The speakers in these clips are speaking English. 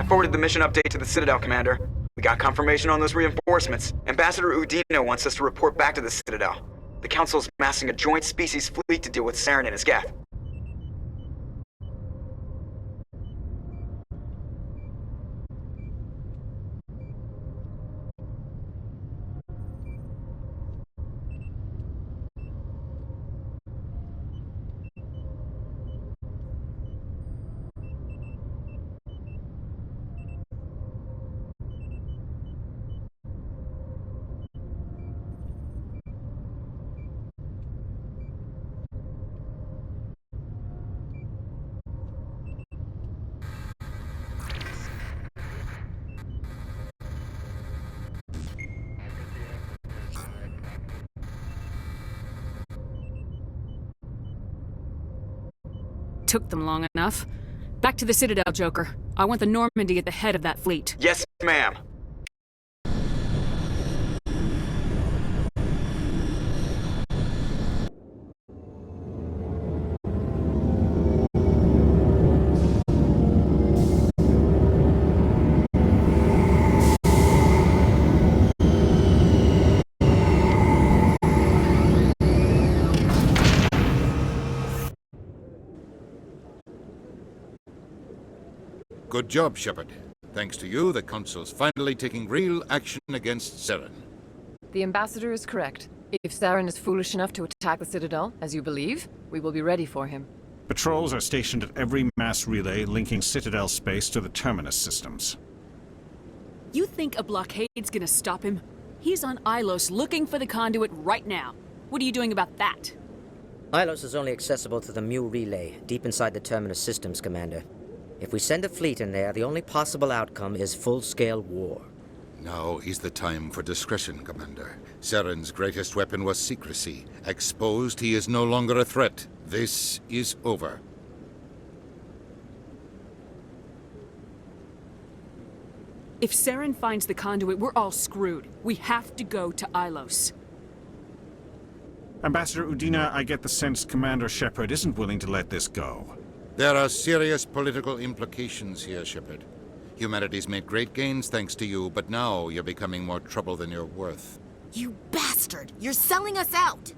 forwarded the mission update to the Citadel, Commander. We got confirmation on those reinforcements. Ambassador Udina wants us to report back to the Citadel. The Council's massing a joint species fleet to deal with Saren and his Geth. Took them long enough. Back to the Citadel, Joker. I want the Normandy at the head of that fleet. Yes, ma'am. Good job, Shepard. Thanks to you, the Council's finally taking real action against Saren. The Ambassador is correct. If Saren is foolish enough to attack the Citadel, as you believe, we will be ready for him. Patrols are stationed at every mass relay linking Citadel space to the Terminus systems. You think a blockade's gonna stop him? He's on Ilos looking for the conduit right now. What are you doing about that? Ilos is only accessible to the Mu relay, deep inside the Terminus systems, Commander. If we send a fleet in there, the only possible outcome is full-scale war. Now is the time for discretion, Commander. Saren's greatest weapon was secrecy. Exposed, he is no longer a threat. This is over. If Saren finds the conduit, we're all screwed. We have to go to Ilos. Ambassador Udina, I get the sense Commander Shepard isn't willing to let this go. There are serious political implications here, Shepard. Humanity's made great gains thanks to you, but now you're becoming more trouble than you're worth. You bastard! You're selling us out!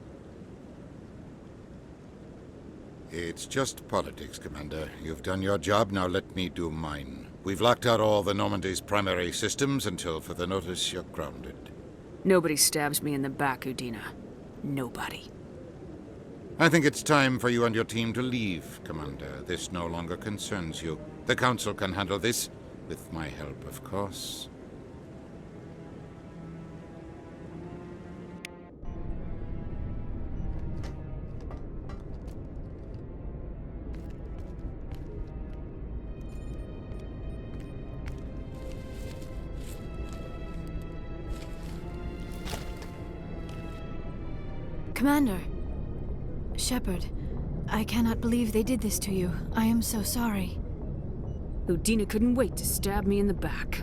It's just politics, Commander. You've done your job, now let me do mine. We've locked out all the Normandy's primary systems until further notice you're grounded. Nobody stabs me in the back, Udina. Nobody. I think it's time for you and your team to leave, Commander. This no longer concerns you. The Council can handle this, with my help, of course. Commander. Shepard, I cannot believe they did this to you. I am so sorry. Udina couldn't wait to stab me in the back.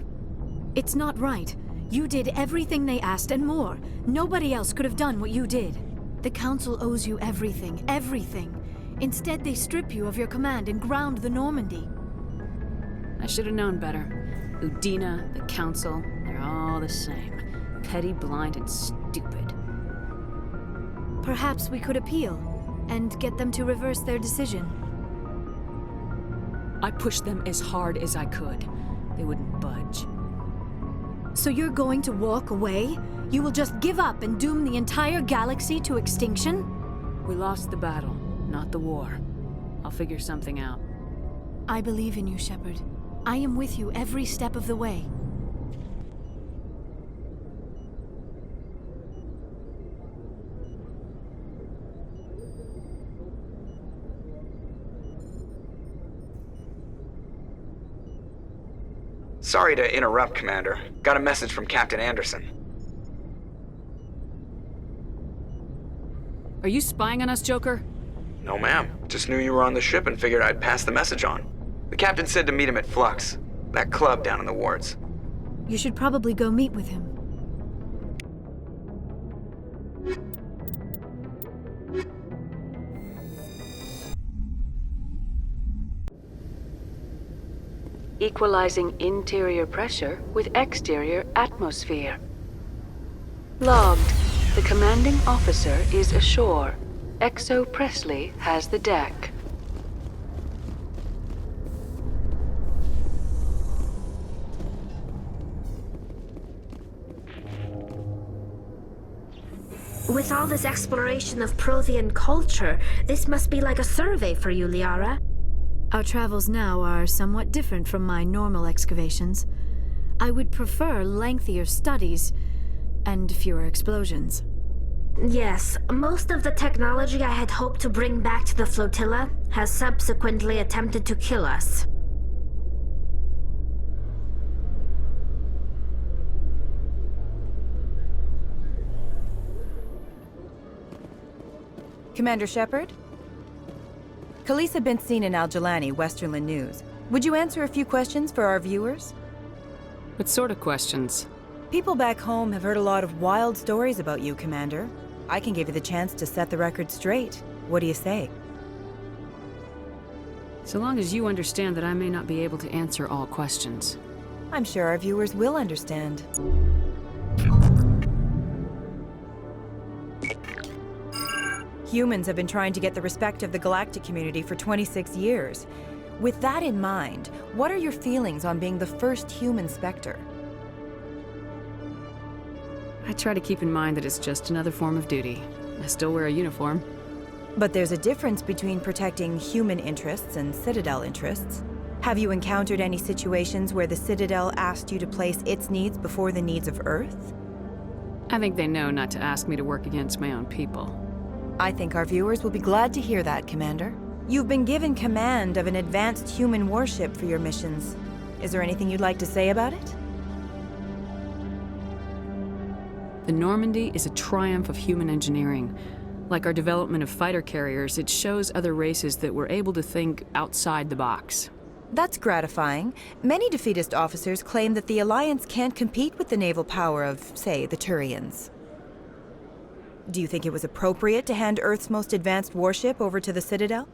It's not right. You did everything they asked and more. Nobody else could have done what you did. The Council owes you everything, everything. Instead, they strip you of your command and ground the Normandy. I should have known better. Udina, the Council, they're all the same. Petty, blind, and stupid. Perhaps we could appeal and get them to reverse their decision. I pushed them as hard as I could. They wouldn't budge. So you're going to walk away? You will just give up and doom the entire galaxy to extinction? We lost the battle, not the war. I'll figure something out. I believe in you, Shepard. I am with you every step of the way. Sorry to interrupt, Commander. Got a message from Captain Anderson. Are you spying on us, Joker? No, ma'am. Just knew you were on the ship and figured I'd pass the message on. The captain said to meet him at Flux, that club down in the wards. You should probably go meet with him. equalizing interior pressure with exterior atmosphere. Logged. The commanding officer is ashore. Exo Presley has the deck. With all this exploration of Prothean culture, this must be like a survey for you, Liara. Our travels now are somewhat different from my normal excavations. I would prefer lengthier studies and fewer explosions. Yes, most of the technology I had hoped to bring back to the flotilla has subsequently attempted to kill us. Commander Shepard? Khalisah bint Sinan Al-Jalani, Westerland News. Would you answer a few questions for our viewers? What sort of questions? People back home have heard a lot of wild stories about you, Commander. I can give you the chance to set the record straight. What do you say? So long as you understand that I may not be able to answer all questions. I'm sure our viewers will understand. Humans have been trying to get the respect of the galactic community for 26 years. With that in mind, what are your feelings on being the first human Spectre? I try to keep in mind that it's just another form of duty. I still wear a uniform. But there's a difference between protecting human interests and Citadel interests. Have you encountered any situations where the Citadel asked you to place its needs before the needs of Earth? I think they know not to ask me to work against my own people. I think our viewers will be glad to hear that, Commander. You've been given command of an advanced human warship for your missions. Is there anything you'd like to say about it? The Normandy is a triumph of human engineering. Like our development of fighter carriers, it shows other races that we're able to think outside the box. That's gratifying. Many defeatist officers claim that the Alliance can't compete with the naval power of, say, the Turians. Do you think it was appropriate to hand Earth's most advanced warship over to the Citadel?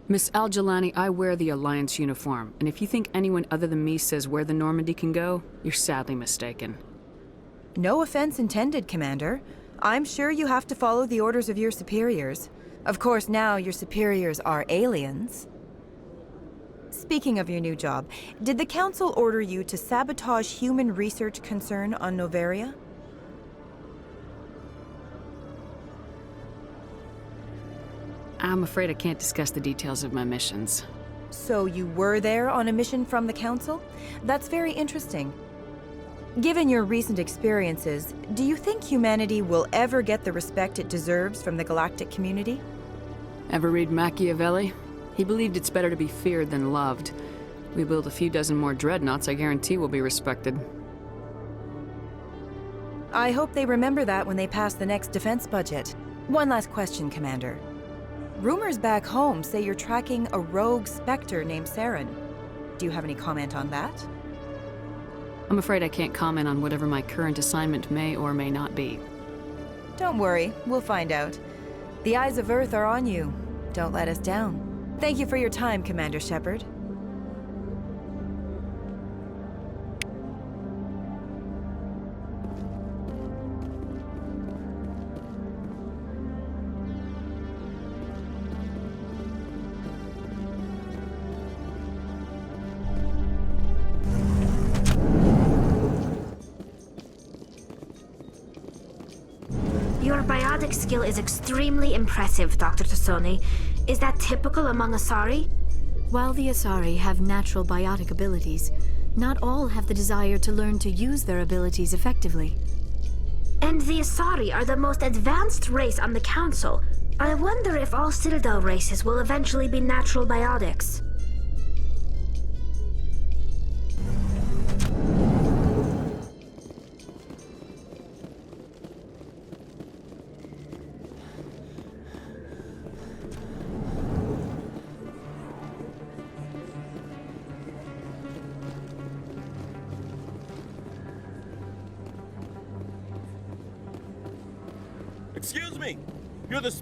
Miss Al-Jalani, I wear the Alliance uniform, and if you think anyone other than me says where the Normandy can go, you're sadly mistaken. No offense intended, Commander. I'm sure you have to follow the orders of your superiors. Of course, now your superiors are aliens. Speaking of your new job, did the Council order you to sabotage human research concern on Noveria? I'm afraid I can't discuss the details of my missions. So you were there on a mission from the Council? That's very interesting. Given your recent experiences, do you think humanity will ever get the respect it deserves from the galactic community? Ever read Machiavelli? He believed it's better to be feared than loved. We build a few dozen more dreadnoughts, I guarantee we'll be respected. I hope they remember that when they pass the next defense budget. One last question, Commander. Rumors back home say you're tracking a rogue Spectre named Saren. Do you have any comment on that? I'm afraid I can't comment on whatever my current assignment may or may not be. Don't worry, we'll find out. The eyes of Earth are on you. Don't let us down. Thank you for your time, Commander Shepard. Your biotic skill is extremely impressive, Dr. Tassoni. Is that typical among Asari? While the Asari have natural biotic abilities, not all have the desire to learn to use their abilities effectively. And the Asari are the most advanced race on the Council. I wonder if all Citadel races will eventually be natural biotics. Excuse me! You're the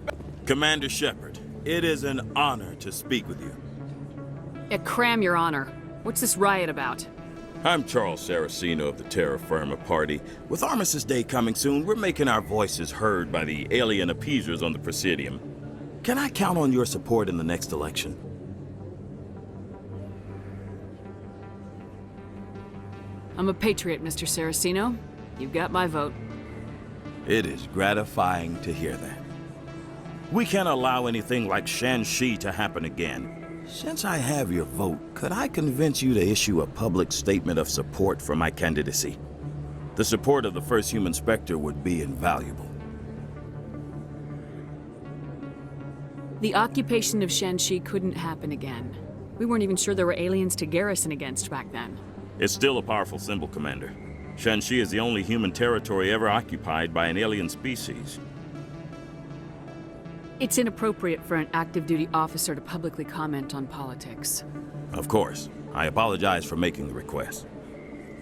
Commander Shepard, it is an honor to speak with you. Yeah, cram, Your Honor. What's this riot about? I'm Charles Saraceno of the Terra Firma Party. With Armistice Day coming soon, we're making our voices heard by the alien appeasers on the Presidium. Can I count on your support in the next election? I'm a patriot, Mr. Saraceno. You've got my vote. It is gratifying to hear that. We can't allow anything like Shanxi to happen again. Since I have your vote, could I convince you to issue a public statement of support for my candidacy? The support of the first human Spectre would be invaluable. The occupation of Shanxi couldn't happen again. We weren't even sure there were aliens to garrison against back then. It's still a powerful symbol, Commander. Shanxi is the only human territory ever occupied by an alien species. It's inappropriate for an active duty officer to publicly comment on politics. Of course. I apologize for making the request.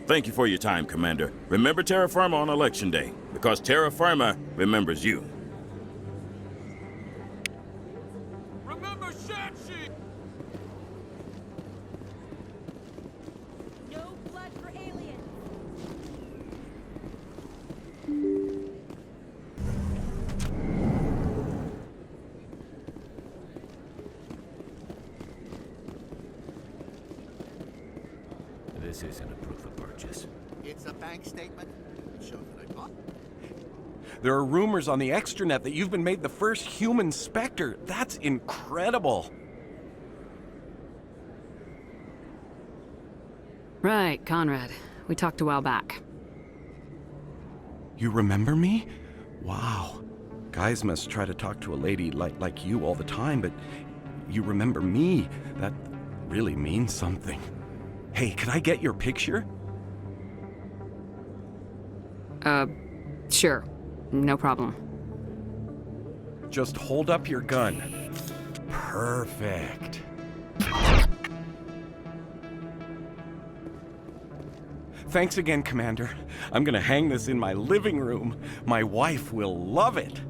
Thank you for your time, Commander. Remember Terra Firma on Election Day, because Terra Firma remembers you. Remember Shanxi! No blood for aliens! This isn't a proof of purchase. It's a bank statement. It shows that I bought. There are rumors on the extranet that you've been made the first human Spectre. That's incredible. Right, Conrad. We talked a while back. You remember me? Wow. Guys must try to talk to a lady like you all the time, but you remember me. That really means something. Hey, can I get your picture? Sure. No problem. Just hold up your gun. Perfect. Thanks again, Commander. I'm gonna hang this in my living room. My wife will love it.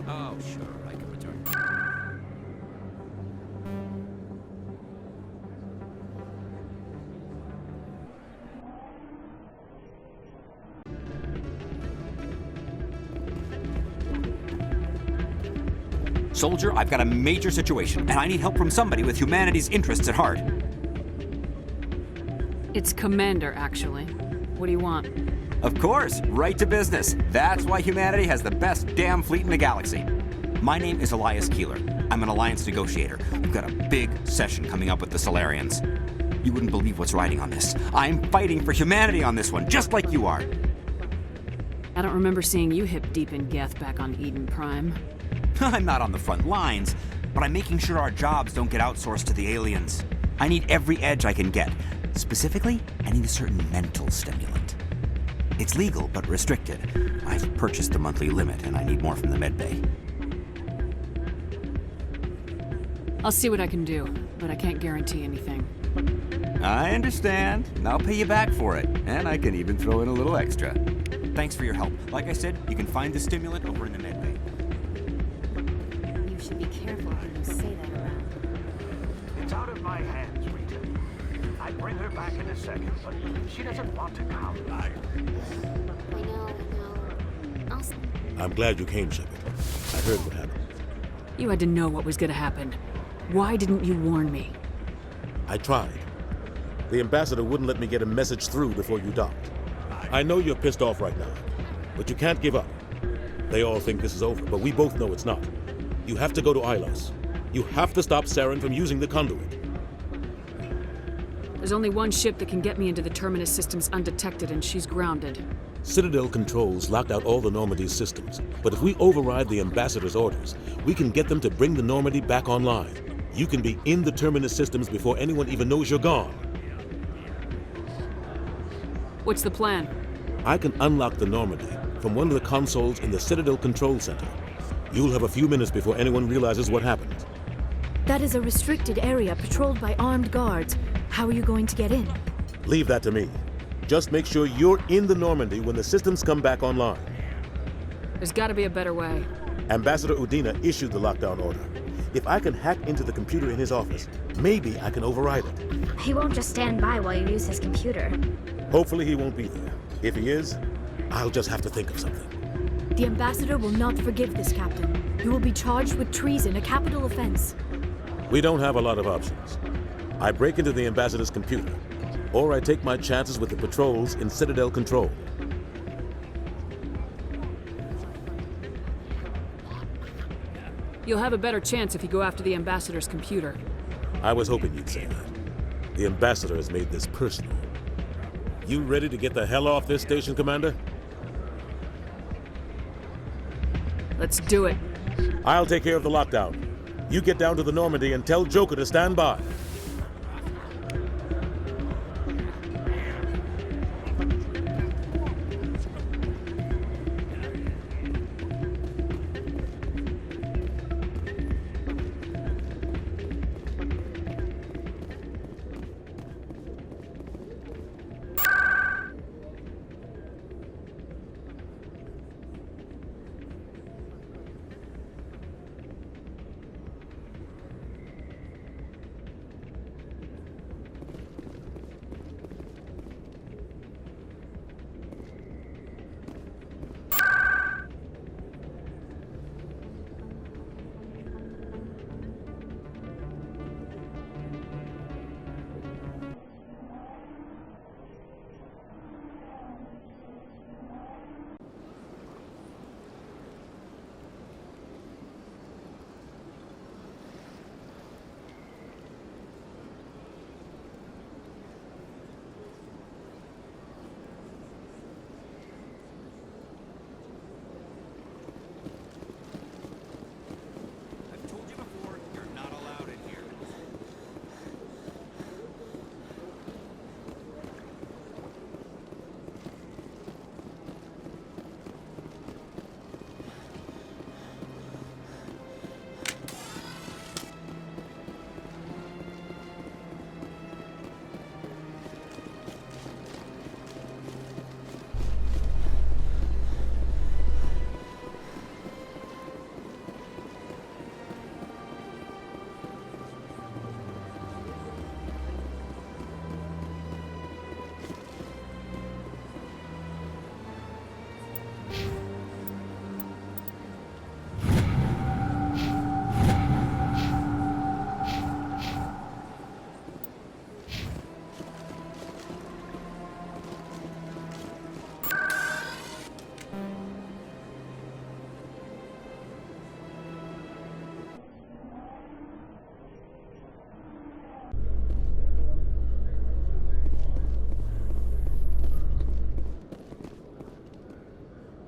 Oh, sure, I can return. Soldier, I've got a major situation, and I need help from somebody with humanity's interests at heart. It's Commander, actually. What do you want? Of course, right to business. That's why humanity has the best damn fleet in the galaxy. My name is Elias Keeler. I'm an Alliance negotiator. We've got a big session coming up with the Solarians. You wouldn't believe what's riding on this. I'm fighting for humanity on this one, just like you are. I don't remember seeing you hip deep in Geth back on Eden Prime. I'm not on the front lines, but I'm making sure our jobs don't get outsourced to the aliens. I need every edge I can get. Specifically, I need a certain mental stimulant. It's legal, but restricted. I've purchased the monthly limit, and I need more from the medbay. I'll see what I can do, but I can't guarantee anything. I understand. And I'll pay you back for it, and I can even throw in a little extra. Thanks for your help. Like I said, you can find the stimulant over in the medbay. You should be careful when you say that around. It's out of my hands, Rita. I'd bring her back in a second, but she doesn't want to come. I know. I'm glad you came, Shepard. I heard what happened. You had to know what was gonna happen. Why didn't you warn me? I tried. The ambassador wouldn't let me get a message through before you docked. I know you're pissed off right now, but you can't give up. They all think this is over, but we both know it's not. You have to go to Ilos. You have to stop Saren from using the conduit. There's only one ship that can get me into the Terminus systems undetected, and she's grounded. Citadel controls locked out all the Normandy's systems, but if we override the ambassador's orders, we can get them to bring the Normandy back online. You can be in the Terminus systems before anyone even knows you're gone. What's the plan? I can unlock the Normandy from one of the consoles in the Citadel Control Center. You'll have a few minutes before anyone realizes what happened. That is a restricted area patrolled by armed guards. How are you going to get in? Leave that to me. Just make sure you're in the Normandy when the systems come back online. There's gotta be a better way. Ambassador Udina issued the lockdown order. If I can hack into the computer in his office, maybe I can override it. He won't just stand by while you use his computer. Hopefully he won't be there. If he is, I'll just have to think of something. The ambassador will not forgive this, Captain. You will be charged with treason, a capital offense. We don't have a lot of options. I break into the ambassador's computer, or I take my chances with the patrols in Citadel Control. You'll have a better chance if you go after the ambassador's computer. I was hoping you'd say that. The ambassador has made this personal. You ready to get the hell off this station, Commander? Let's do it. I'll take care of the lockdown. You get down to the Normandy and tell Joker to stand by.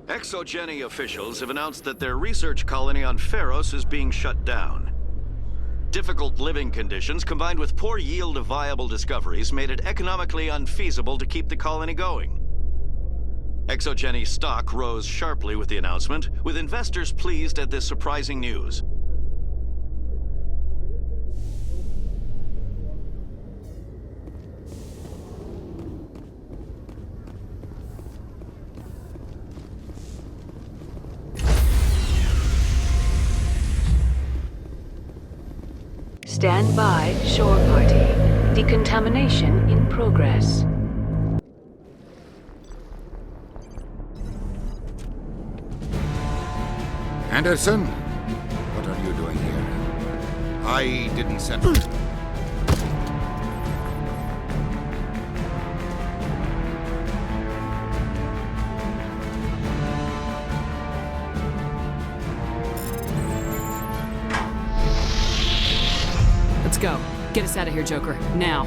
Exogeny officials have announced that their research colony on Pharos is being shut down. Difficult living conditions combined with poor yield of viable discoveries made it economically unfeasible to keep the colony going. Exogeny stock rose sharply with the announcement, with investors pleased at this surprising news. Stand by, shore party. Decontamination in progress. Anderson? What are you doing here? I didn't send... Let's go. Get us out of here, Joker. Now.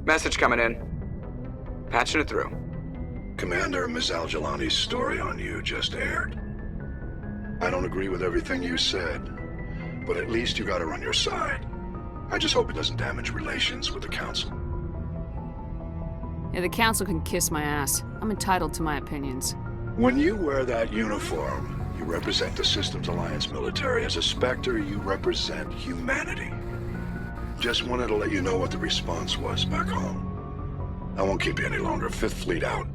Message coming in. Patching it through. Commander, Ms. Al-Jalani's story on you just aired. I don't agree with everything you said, but at least you got her on your side. I just hope it doesn't damage relations with the Council. Yeah, the Council can kiss my ass. I'm entitled to my opinions. When you wear that uniform, you represent the Systems Alliance military. As a Spectre, you represent humanity. Just wanted to let you know what the response was back home. I won't keep you any longer. Fifth Fleet out.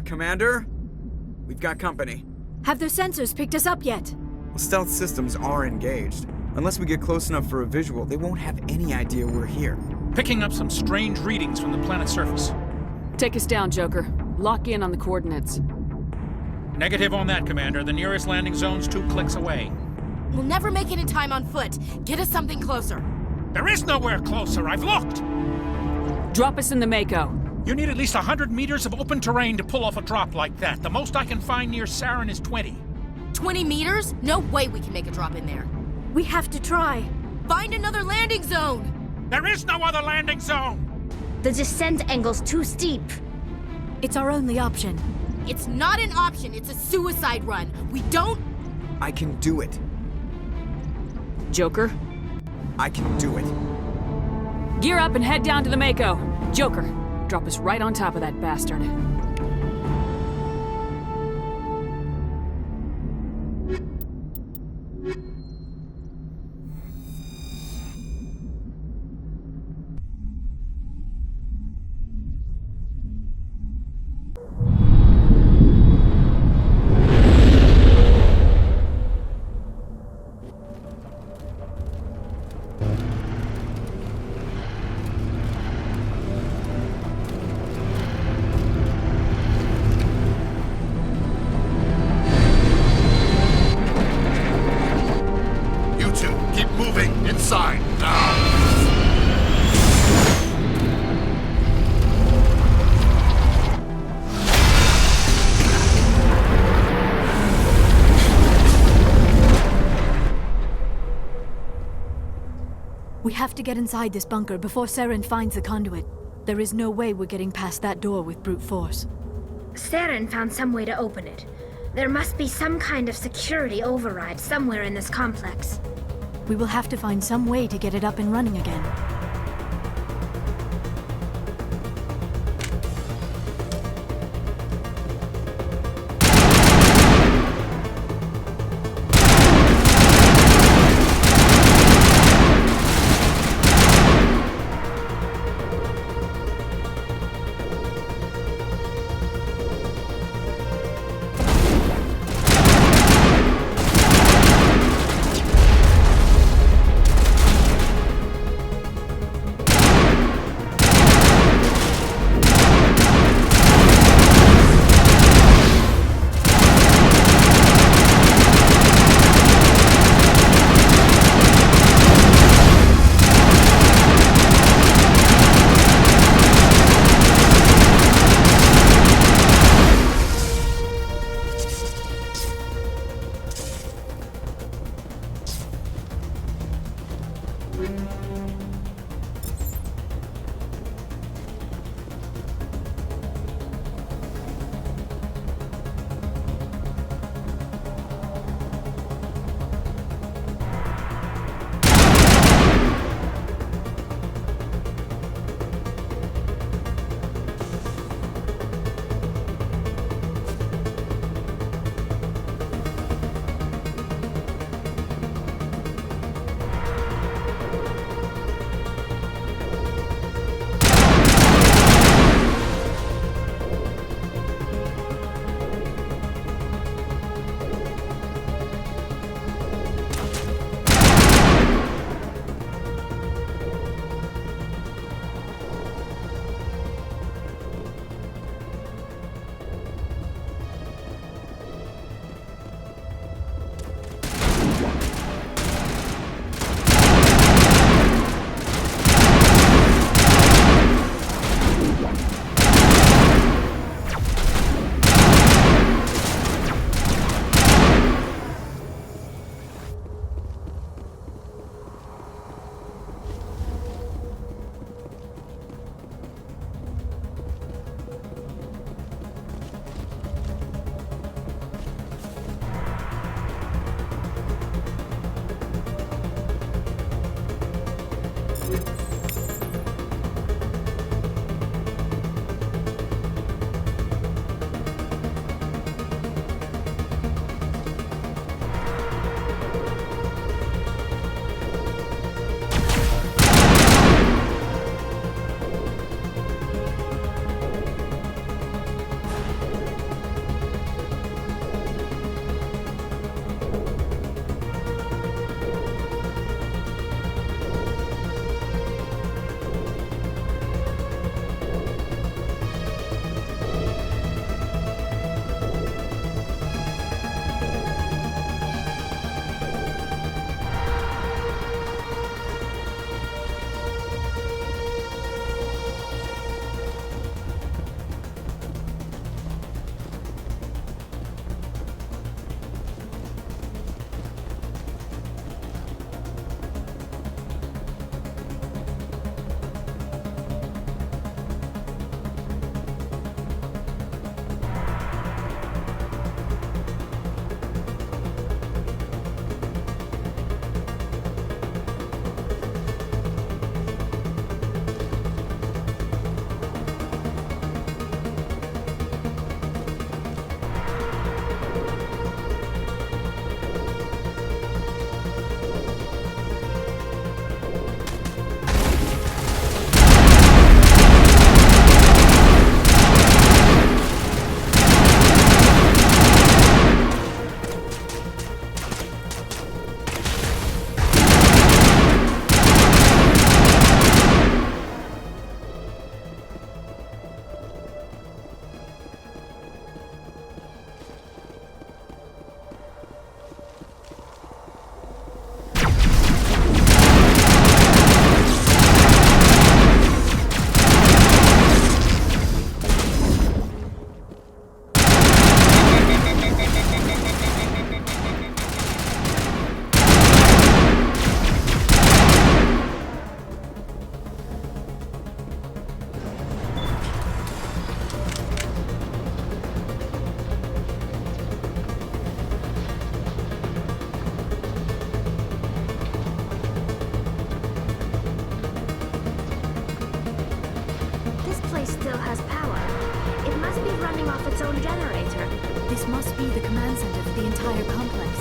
Commander? We've got company. Have their sensors picked us up yet? Well, stealth systems are engaged. Unless we get close enough for a visual, they won't have any idea we're here. Picking up some strange readings from the planet's surface. Take us down, Joker. Lock in on the coordinates. Negative on that, Commander. The nearest landing zone's 2 clicks away. We'll never make it in time on foot. Get us something closer. There is nowhere closer. I've looked. Drop us in the Mako. You need at least 100 meters of open terrain to pull off a drop like that. The most I can find near Saren is 20. 20 meters? No way we can make a drop in there. We have to try. Find another landing zone! There is no other landing zone! The descent angle's too steep. It's our only option. It's not an option, it's a suicide run. We don't... I can do it. Joker? I can do it. Gear up and head down to the Mako. Joker, drop us right on top of that bastard. We have to get inside this bunker before Saren finds the conduit. There is no way we're getting past that door with brute force. Saren found some way to open it. There must be some kind of security override somewhere in this complex. We will have to find some way to get it up and running again. place still has power. It must be running off its own generator. This must be the command center for the entire complex.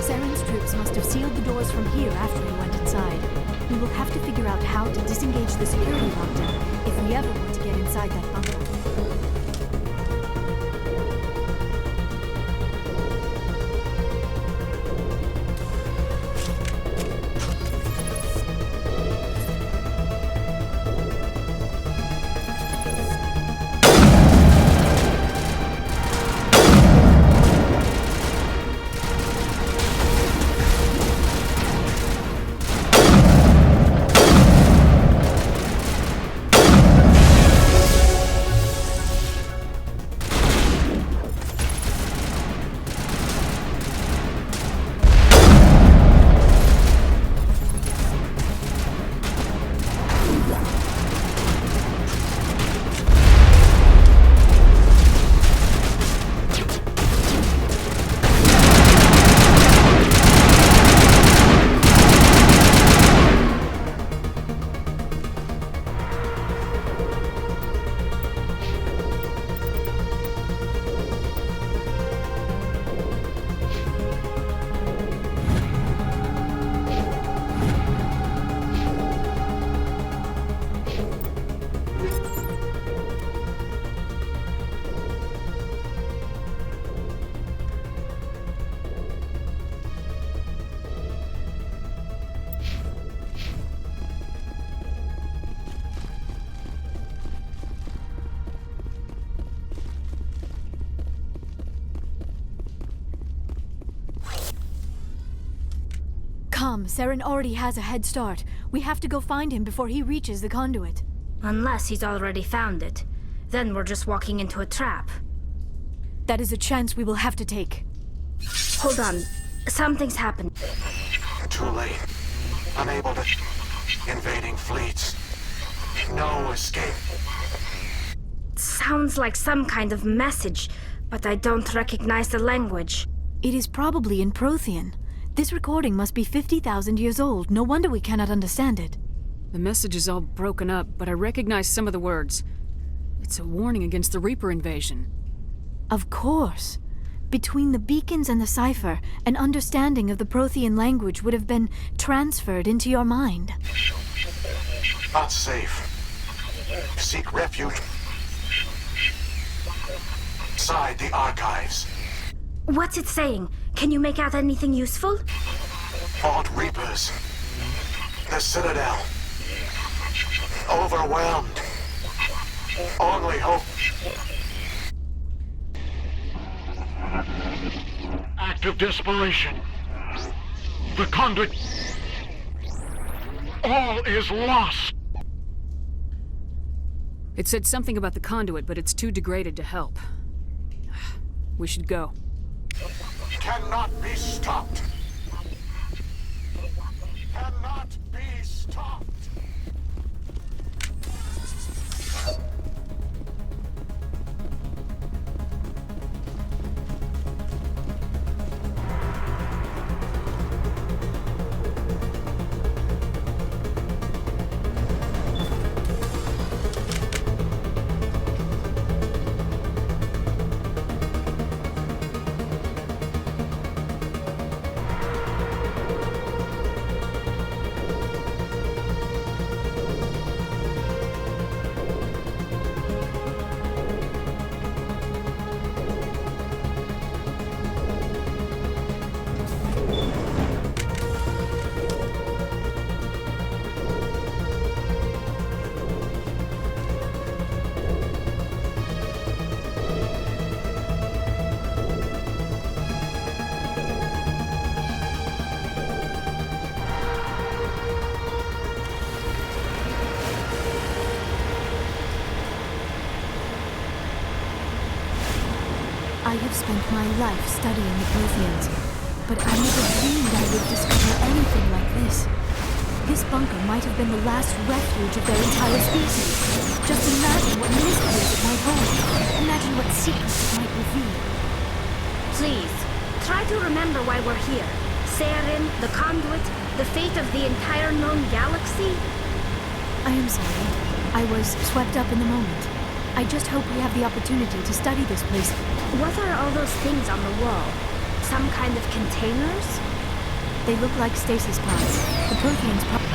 Saren's troops must have sealed the doors from here after we went inside. We will have to figure out how to disengage the security lockdown if we ever want to get inside that bunker. Come, Saren already has a head start. We have to go find him before he reaches the conduit. Unless he's already found it. Then we're just walking into a trap. That is a chance we will have to take. Hold on. Something's happened. Too late. Unable to... Invading fleets. No escape. Sounds like some kind of message, but I don't recognize the language. It is probably in Prothean. This recording must be 50,000 years old. No wonder we cannot understand it. The message is all broken up, but I recognize some of the words. It's a warning against the Reaper invasion. Of course. Between the beacons and the cipher, an understanding of the Prothean language would have been transferred into your mind. Not safe. Seek refuge inside the archives. What's it saying? Can you make out anything useful? Vault Reapers. The Citadel. Overwhelmed. Only hope. Act of desperation. The conduit. All is lost. It said something about the conduit, but it's too degraded to help. We should go. Cannot be stopped. Cannot be stopped. I have spent my life studying the Protheans, but I never dreamed I would discover anything like this. This bunker might have been the last refuge of their entire species. Just imagine what mysteries it might hold. Imagine what secrets it might reveal. Please, try to remember why we're here. Saren, the conduit, the fate of the entire known galaxy. I am sorry. I was swept up in the moment. I just hope we have the opportunity to study this place. What are all those things on the wall? Some kind of containers? They look like stasis pods. The Protheans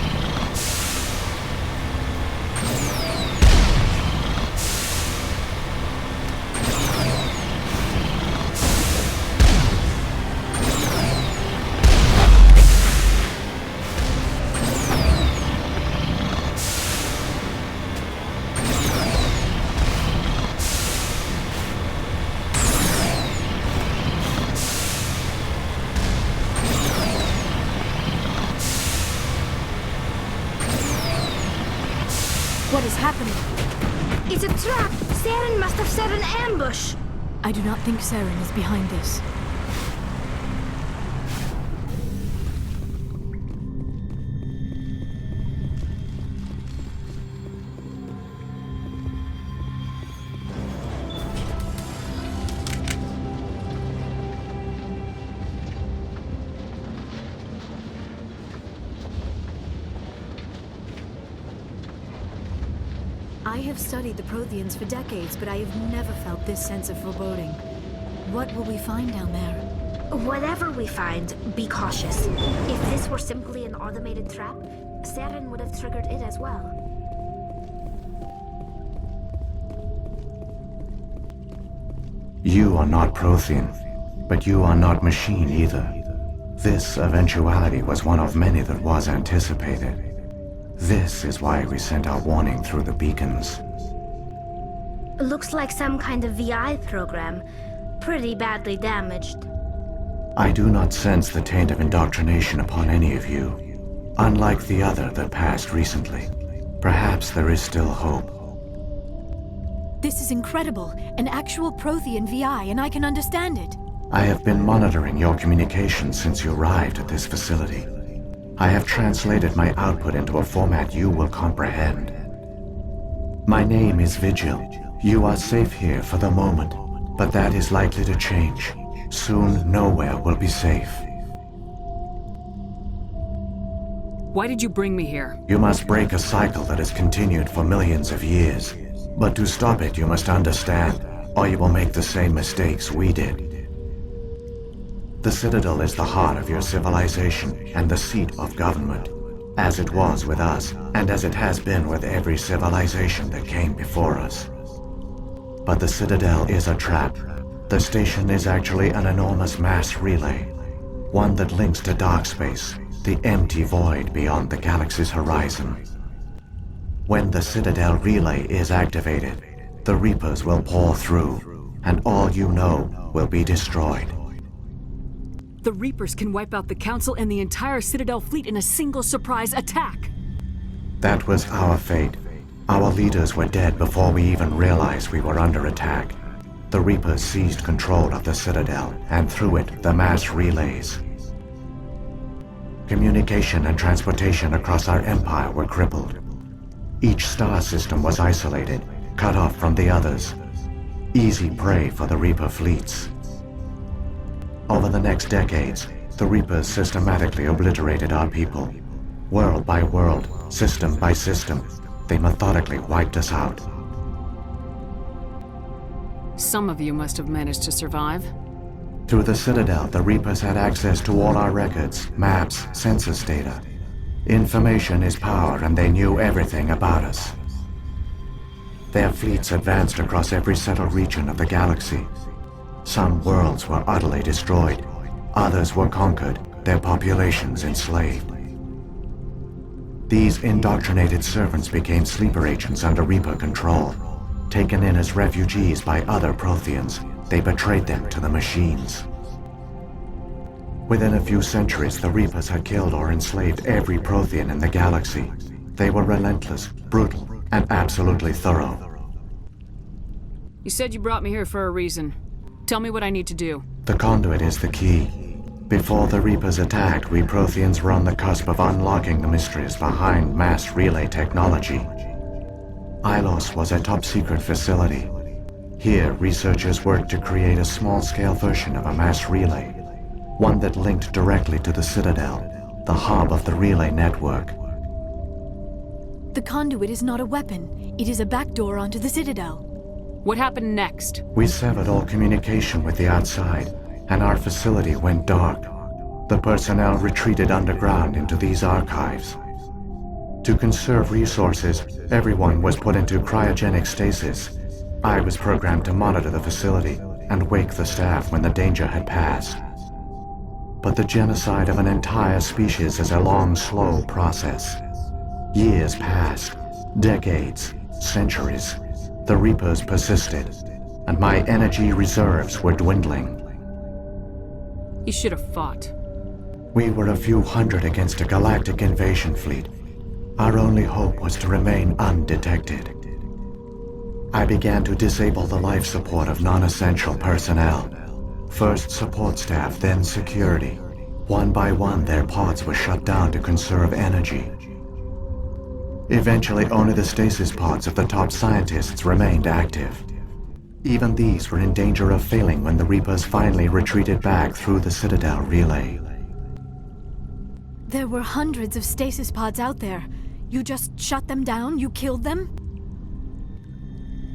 What is happening? It's a trap! Saren must have set an ambush! I do not think Saren is behind this. I have studied the Protheans for decades, but I have never felt this sense of foreboding. What will we find down there? Whatever we find, be cautious. If this were simply an automated trap, Saren would have triggered it as well. You are not Prothean, but you are not machine either. This eventuality was one of many that was anticipated. This is why we sent our warning through the beacons. Looks like some kind of VI program. Pretty badly damaged. I do not sense the taint of indoctrination upon any of you, unlike the other that passed recently. Perhaps there is still hope. This is incredible. An actual Prothean VI, and I can understand it. I have been monitoring your communications since you arrived at this facility. I have translated my output into a format you will comprehend. My name is Vigil. You are safe here for the moment, but that is likely to change. Soon, nowhere will be safe. Why did you bring me here? You must break a cycle that has continued for millions of years. But to stop it, you must understand, or you will make the same mistakes we did. The Citadel is the heart of your civilization and the seat of government, as it was with us, and as it has been with every civilization that came before us. But the Citadel is a trap. The station is actually an enormous mass relay, one that links to dark space, the empty void beyond the galaxy's horizon. When the Citadel relay is activated, the Reapers will pour through, and all you know will be destroyed. The Reapers can wipe out the Council and the entire Citadel fleet in a single surprise attack. That was our fate. Our leaders were dead before we even realized we were under attack. The Reapers seized control of the Citadel, and through it, the mass relays. Communication and transportation across our empire were crippled. Each star system was isolated, cut off from the others. Easy prey for the Reaper fleets. Over the next decades, the Reapers systematically obliterated our people. World by world, system by system, they methodically wiped us out. Some of you must have managed to survive. Through the Citadel, the Reapers had access to all our records, maps, census data. Information is power, and they knew everything about us. Their fleets advanced across every settled region of the galaxy. Some worlds were utterly destroyed. Others were conquered, their populations enslaved. These indoctrinated servants became sleeper agents under Reaper control. Taken in as refugees by other Protheans, they betrayed them to the machines. Within a few centuries, the Reapers had killed or enslaved every Prothean in the galaxy. They were relentless, brutal, and absolutely thorough. You said you brought me here for a reason. Tell me what I need to do. The conduit is the key. Before the Reapers attacked, we Protheans were on the cusp of unlocking the mysteries behind mass relay technology. Ilos was a top-secret facility. Here, researchers worked to create a small-scale version of a mass relay, one that linked directly to the Citadel, the hub of the relay network. The conduit is not a weapon. It is a backdoor onto the Citadel. What happened next? We severed all communication with the outside, and our facility went dark. The personnel retreated underground into these archives. To conserve resources, everyone was put into cryogenic stasis. I was programmed to monitor the facility and wake the staff when the danger had passed. But the genocide of an entire species is a long, slow process. Years passed, decades, centuries. The Reapers persisted, and my energy reserves were dwindling. You should have fought. We were a few hundred against a galactic invasion fleet. Our only hope was to remain undetected. I began to disable the life support of non-essential personnel. First support staff, then security. One by one, their pods were shut down to conserve energy. Eventually, only the stasis pods of the top scientists remained active. Even these were in danger of failing when the Reapers finally retreated back through the Citadel relay. There were hundreds of stasis pods out there. You just shut them down? You killed them?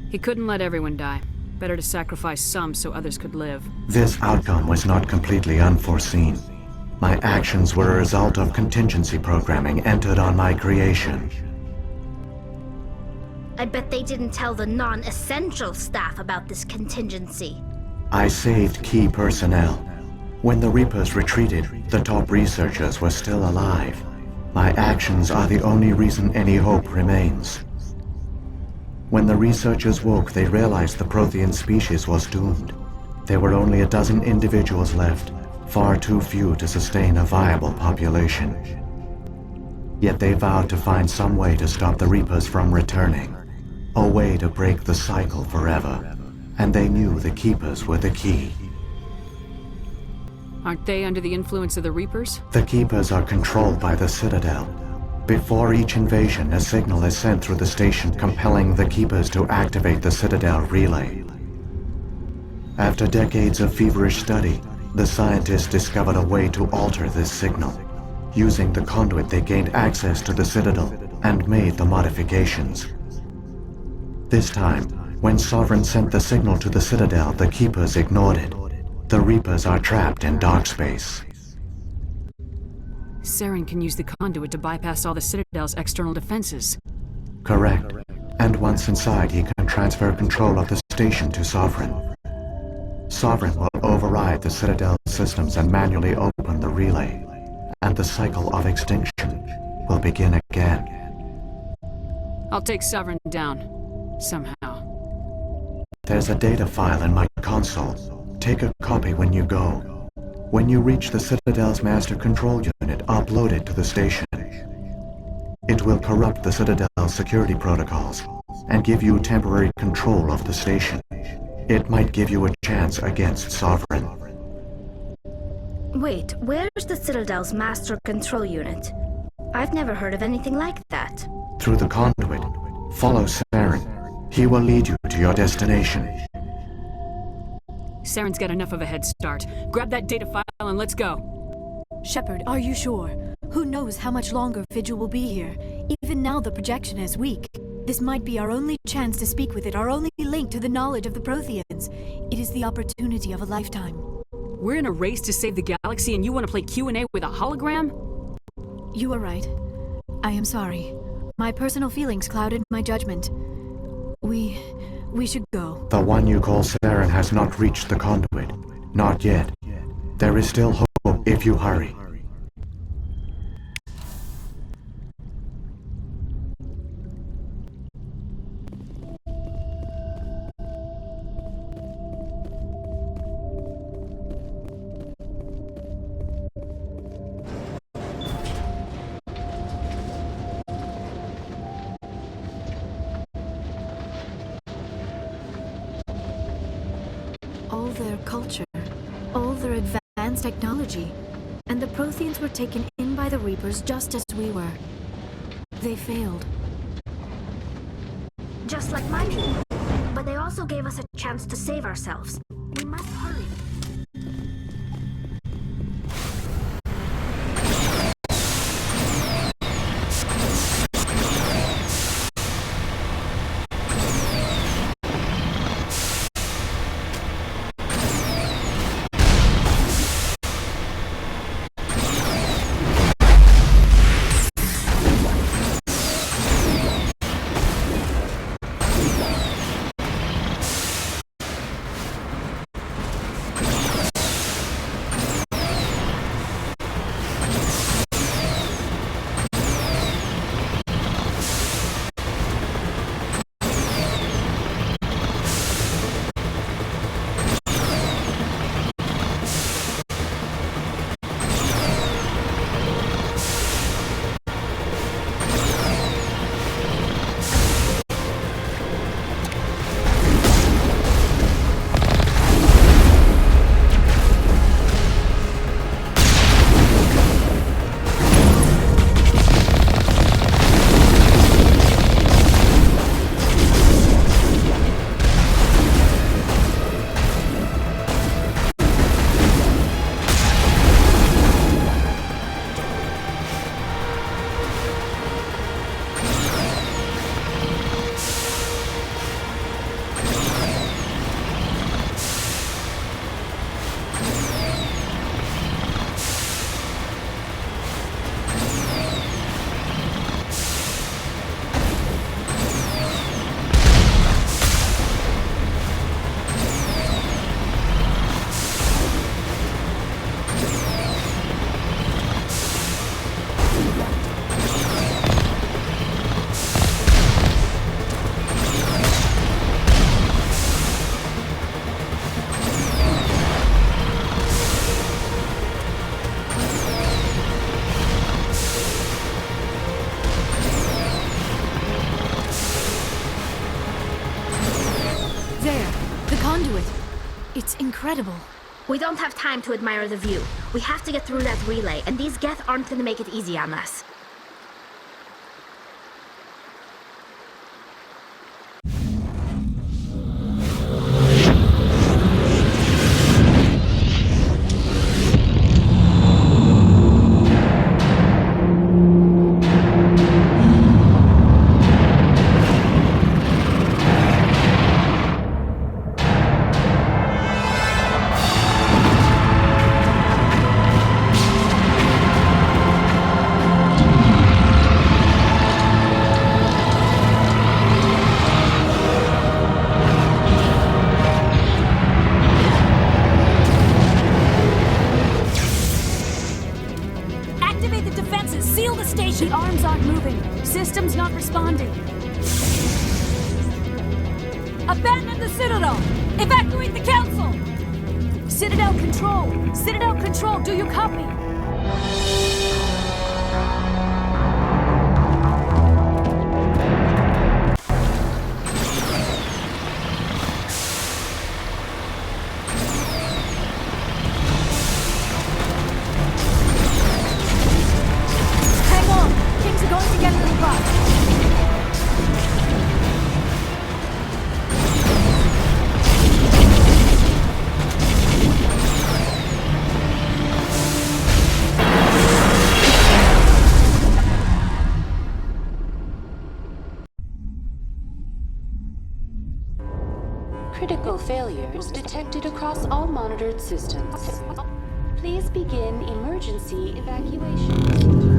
He couldn't let everyone die. Better to sacrifice some so others could live. This outcome was not completely unforeseen. My actions were a result of contingency programming entered on my creation. I bet they didn't tell the non-essential staff about this contingency. I saved key personnel. When the Reapers retreated, the top researchers were still alive. My actions are the only reason any hope remains. When the researchers woke, they realized the Prothean species was doomed. There were only a dozen individuals left, far too few to sustain a viable population. Yet they vowed to find some way to stop the Reapers from returning. A way to break the cycle forever. And they knew the Keepers were the key. Aren't they under the influence of the Reapers? The Keepers are controlled by the Citadel. Before each invasion, a signal is sent through the station compelling the Keepers to activate the Citadel relay. After decades of feverish study, the scientists discovered a way to alter this signal. Using the conduit, they gained access to the Citadel and made the modifications. This time, when Sovereign sent the signal to the Citadel, the Keepers ignored it. The Reapers are trapped in dark space. Saren can use the conduit to bypass all the Citadel's external defenses. Correct. And once inside, he can transfer control of the station to Sovereign. Sovereign will override the Citadel systems and manually open the relay. And the cycle of extinction will begin again. I'll take Sovereign down. Somehow. There's a data file in my console. Take a copy when you go. When you reach the Citadel's master control unit, upload it to the station. It will corrupt the Citadel's security protocols and give you temporary control of the station. It might give you a chance against Sovereign. Wait, where's the Citadel's master control unit? I've never heard of anything like that. Through the conduit, follow Saren. He will lead you to your destination. Saren's got enough of a head start. Grab that data file and let's go. Shepard, are you sure? Who knows how much longer Vigil will be here? Even now the projection is weak. This might be our only chance to speak with it, our only link to the knowledge of the Protheans. It is the opportunity of a lifetime. We're in a race to save the galaxy and you want to play Q&A with a hologram? You are right. I am sorry. My personal feelings clouded my judgment. We should go. The one you call Saren has not reached the conduit. Not yet. There is still hope if you hurry. All their culture, all their advanced technology, and the Protheans were taken in by the Reapers just as we were. They failed. Just like my team. But they also gave us a chance to save ourselves. We must hurry. It's incredible. We don't have time to admire the view. We have to get through that relay, and these Geth aren't gonna make it easy on us. The arms aren't moving. Systems not responding. Abandon the Citadel! Evacuate the Council! Citadel Control! Citadel Control, do you copy? Critical failures detected across all monitored systems. Please begin emergency evacuation.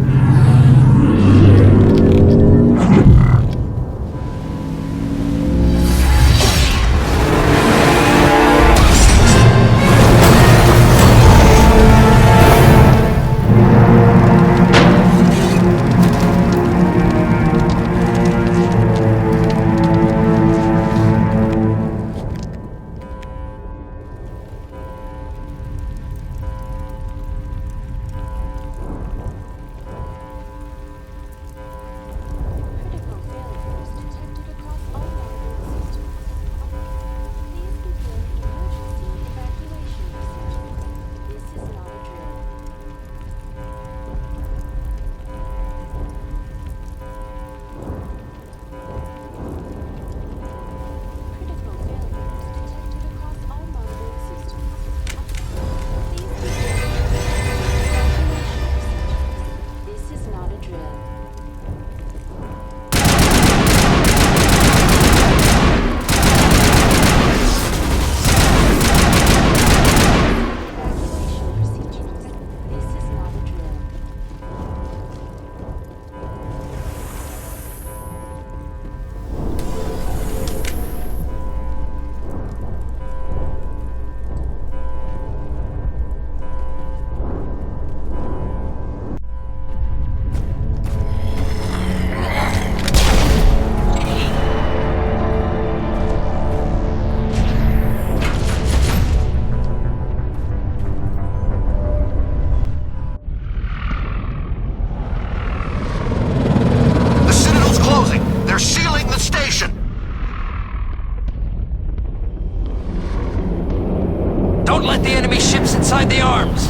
Don't let the enemy ships inside the arms!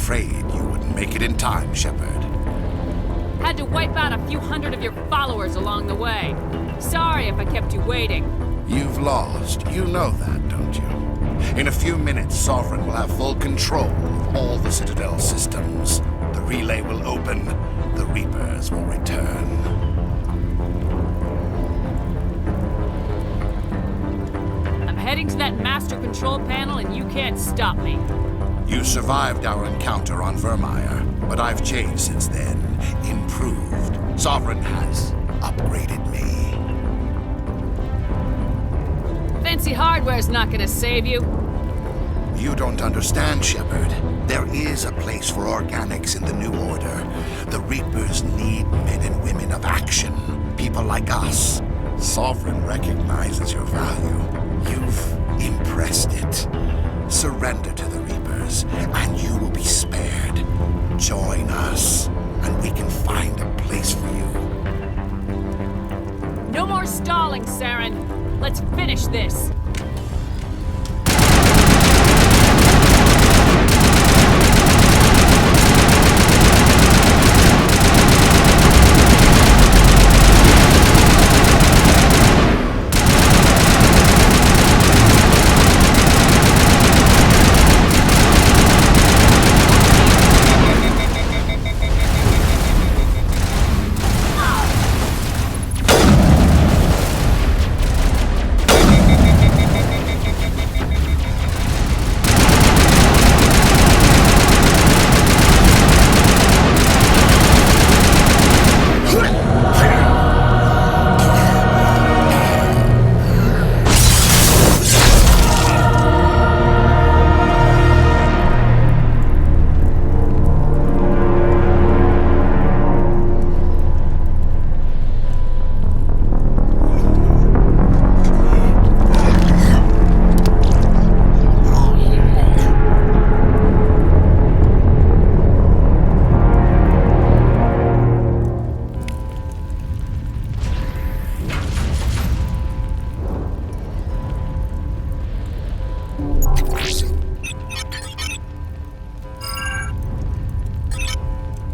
afraid you wouldn't make it in time, Shepard. Had to wipe out a few hundred of your followers along the way. Sorry if I kept you waiting. You've lost. You know that, don't you? In a few minutes, Sovereign will have full control of all the Citadel systems. The relay will open. The Reapers will return. I'm heading to that master control panel and you can't stop me. You survived our encounter on Vermeer, but I've changed since then. Improved. Sovereign has upgraded me. Fancy hardware's not gonna save you. You don't understand, Shepard. There is a place for organics in the New Order. The Reapers need men and women of action. People like us. Sovereign recognizes your value. You've impressed it. Surrender to the Reapers, and you will be spared. Join us, and we can find a place for you. No more stalling, Saren. Let's finish this.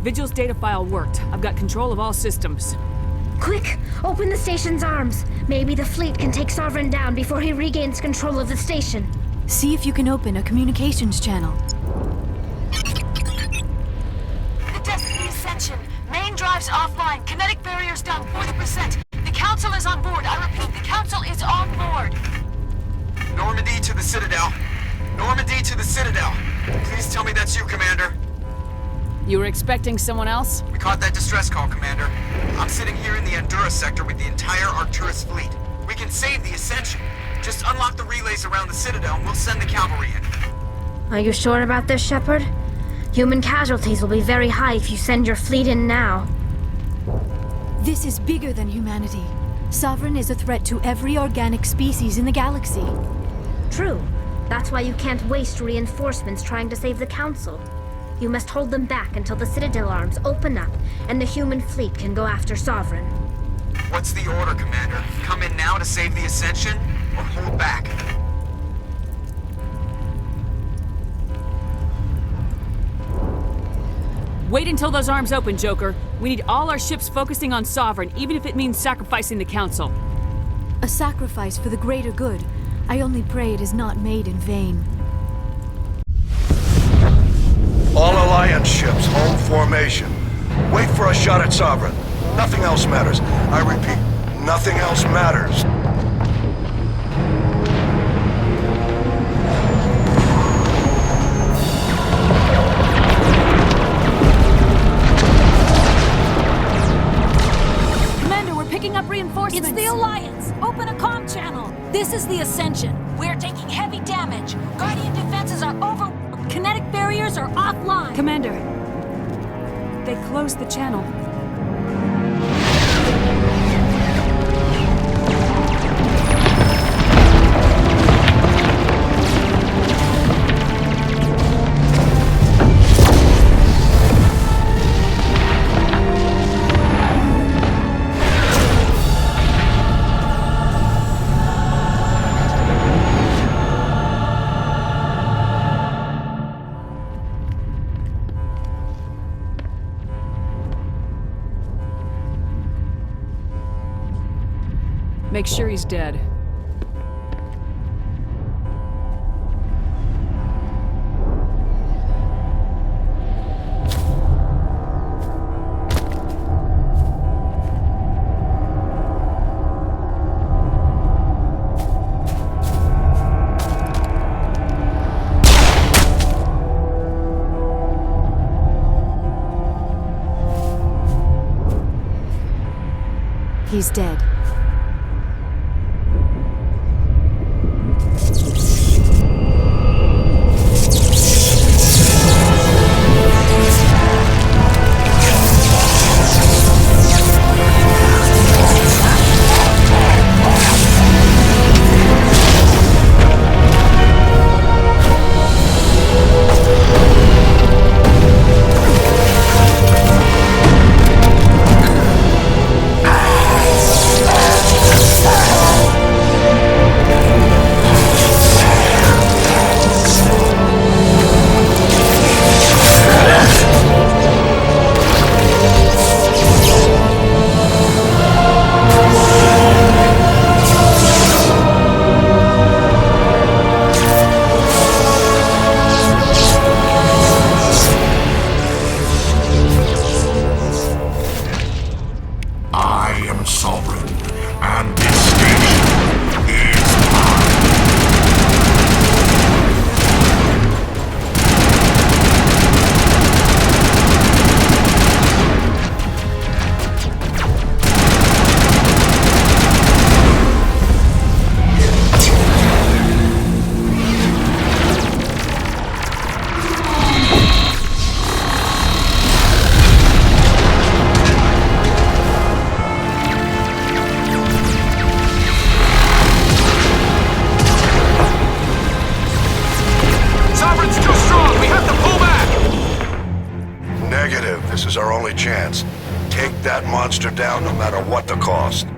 Vigil's data file worked. I've got control of all systems. Quick! Open the station's arms. Maybe the fleet can take Sovereign down before he regains control of the station. See if you can open a communications channel. The Destiny Ascension. Main drives offline. Kinetic barriers down 40%. The Council is on board. I repeat, the Council is on board. Normandy to the Citadel. Normandy to the Citadel. Please tell me that's you, Commander. You were expecting someone else? We caught that distress call, Commander. I'm sitting here in the Endura sector with the entire Arcturus fleet. We can save the Ascension. Just unlock the relays around the Citadel and we'll send the cavalry in. Are you sure about this, Shepard? Human casualties will be very high if you send your fleet in now. This is bigger than humanity. Sovereign is a threat to every organic species in the galaxy. True. That's why you can't waste reinforcements trying to save the Council. You must hold them back until the Citadel arms open up and the human fleet can go after Sovereign. What's the order, Commander? Come in now to save the Ascension, or hold back? Wait until those arms open, Joker. We need all our ships focusing on Sovereign, even if it means sacrificing the Council. A sacrifice for the greater good. I only pray it is not made in vain. All Alliance ships, hold formation. Wait for a shot at Sovereign. Nothing else matters. I repeat, nothing else matters. Commander, we're picking up reinforcements. It's the Alliance. Open a comm channel. This is the Ascension. We're taking heavy damage. Guardian defenses are over. Kinetic barriers are offline. Commander, they closed the channel. Make sure he's dead. He's dead. This is our only chance. Take that monster down no matter what the cost.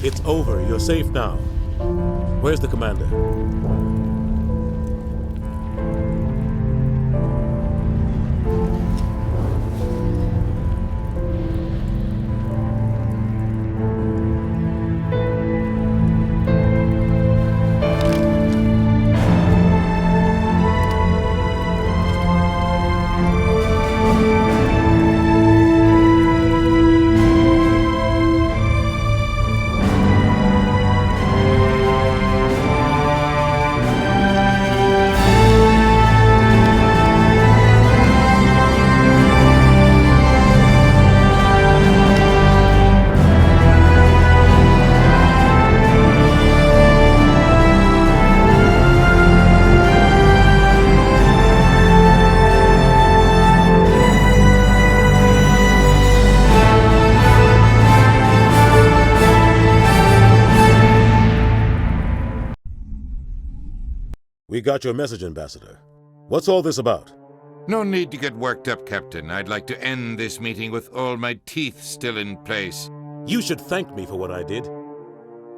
It's over. You're safe now. Where's the commander? We got your message, Ambassador. What's all this about? No need to get worked up, Captain. I'd like to end this meeting with all my teeth still in place. You should thank me for what I did.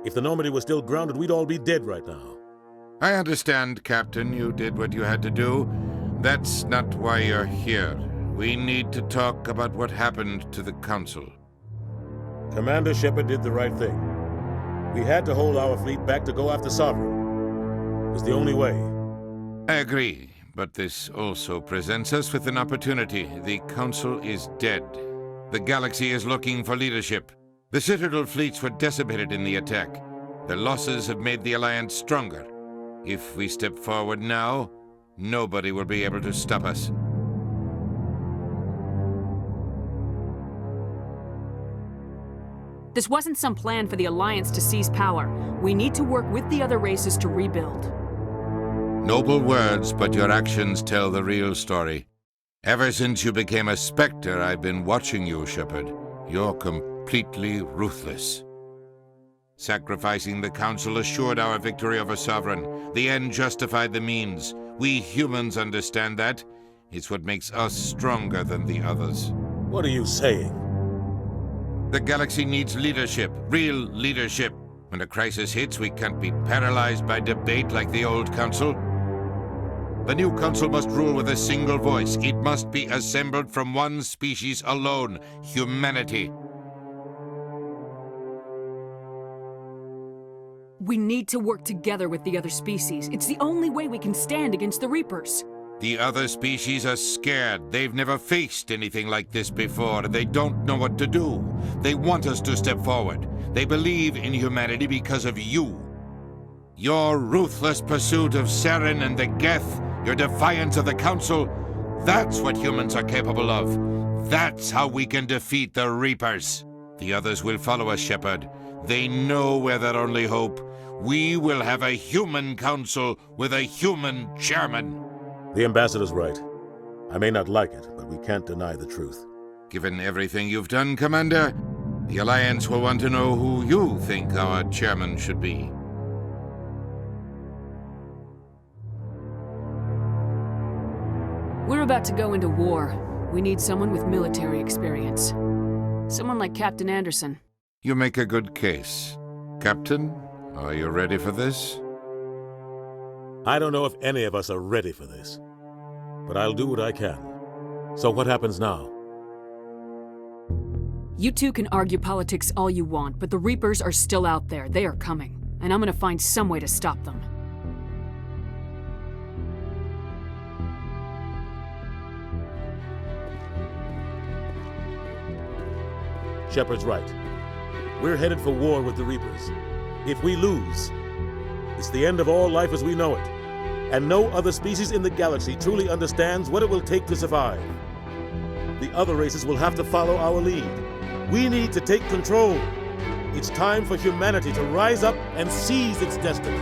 If the Normandy was still grounded, we'd all be dead right now. I understand, Captain. You did what you had to do. That's not why you're here. We need to talk about what happened to the Council. Commander Shepard did the right thing. We had to hold our fleet back to go after Sovereign. It's the only way. I agree, but this also presents us with an opportunity. The Council is dead. The galaxy is looking for leadership. The Citadel fleets were decimated in the attack. The losses have made the Alliance stronger. If we step forward now, nobody will be able to stop us. This wasn't some plan for the Alliance to seize power. We need to work with the other races to rebuild. Noble words, but your actions tell the real story. Ever since you became a Spectre, I've been watching you, Shepard. You're completely ruthless. Sacrificing the Council assured our victory over Sovereign. The end justified the means. We humans understand that. It's what makes us stronger than the others. What are you saying? The galaxy needs leadership, real leadership. When a crisis hits, we can't be paralyzed by debate like the old Council. The new Council must rule with a single voice. It must be assembled from one species alone, humanity. We need to work together with the other species. It's the only way we can stand against the Reapers. The other species are scared. They've never faced anything like this before, and they don't know what to do. They want us to step forward. They believe in humanity because of you. Your ruthless pursuit of Saren and the Geth, your defiance of the Council, that's what humans are capable of. That's how we can defeat the Reapers. The others will follow us, Shepard. They know we're their only hope. We will have a human council with a human chairman. The Ambassador's right. I may not like it, but we can't deny the truth. Given everything you've done, Commander, the Alliance will want to know who you think our chairman should be. We're about to go into war. We need someone with military experience. Someone like Captain Anderson. You make a good case. Captain, are you ready for this? I don't know if any of us are ready for this, but I'll do what I can. So what happens now? You two can argue politics all you want, but the Reapers are still out there. They are coming, and I'm gonna find some way to stop them. Shepard's right. We're headed for war with the Reapers. If we lose, it's the end of all life as we know it. And no other species in the galaxy truly understands what it will take to survive. The other races will have to follow our lead. We need to take control. It's time for humanity to rise up and seize its destiny.